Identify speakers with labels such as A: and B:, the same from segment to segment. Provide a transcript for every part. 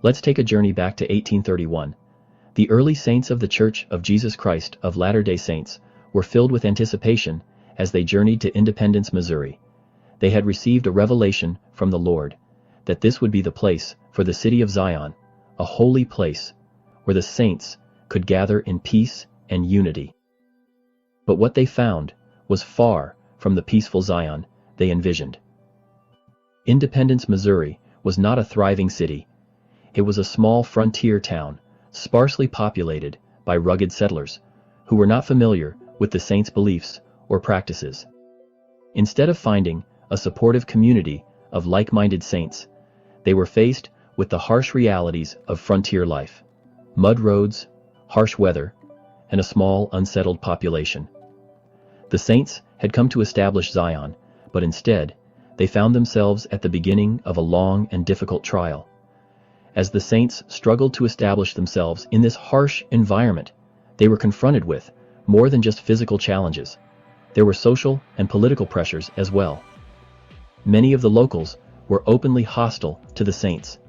A: Let's take a journey back to 1831. The early saints of the Church of Jesus Christ of Latter-day Saints were filled with anticipation as they journeyed to Independence, Missouri. They had received a revelation from the Lord that this would be the place for the city of Zion, a holy place where the saints could gather in peace and unity. But what they found was far from the peaceful Zion they envisioned. Independence, Missouri was not a thriving city. It was a small frontier town, sparsely populated by rugged settlers who were not familiar with the saints' beliefs or practices. Instead of finding a supportive community of like-minded saints, they were faced with the harsh realities of frontier life: mud roads, harsh weather, and a small, unsettled population. The saints had come to establish Zion, but instead, they found themselves at the beginning of a long and difficult trial. As the saints struggled to establish themselves in this harsh environment, they were confronted with more than just physical challenges. There were social and political pressures as well. Many of the locals were openly hostile to the saints.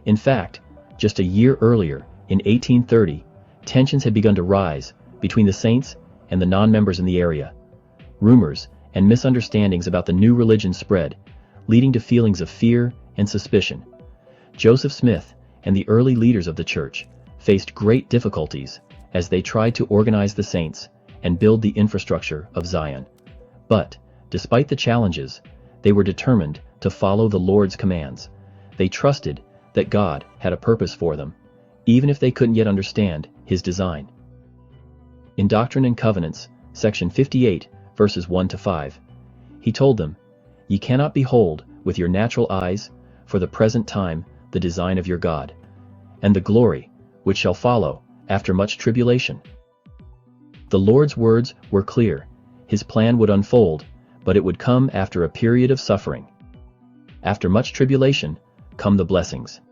A: In fact, just a year earlier, in 1830, tensions had begun to rise between the saints and the non-members in the area. Rumors and misunderstandings about the new religion spread, leading to feelings of fear and suspicion. Joseph Smith and the early leaders of the church faced great difficulties as they tried to organize the saints and build the infrastructure of Zion. But, despite the challenges, they were determined to follow the Lord's commands. They trusted that God had a purpose for them, even if they couldn't yet understand His design. In Doctrine and Covenants, section 58, verses 1 to 5, He told them, "Ye cannot behold with your natural eyes, for the present time, the design of your God, and the glory which shall follow after much tribulation." The Lord's words were clear. His plan would unfold, but it would come after a period of suffering. After much tribulation, come the blessings.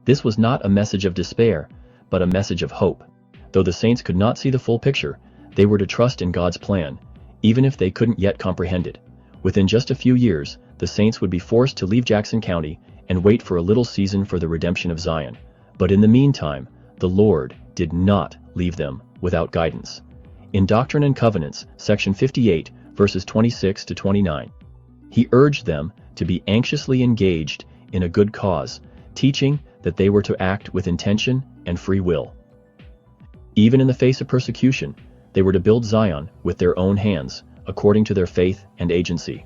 A: This was not a message of despair, but a message of hope. Though the saints could not see the full picture, they were to trust in God's plan, even if they couldn't yet comprehend it. Within just a few years, the saints would be forced to leave Jackson County and wait for a little season for the redemption of Zion. But in the meantime, the Lord did not leave them without guidance. In Doctrine and Covenants, section 58, verses 26 to 29, He urged them to be anxiously engaged in a good cause, teaching that they were to act with intention and free will. Even in the face of persecution, they were to build Zion with their own hands, according to their faith and agency.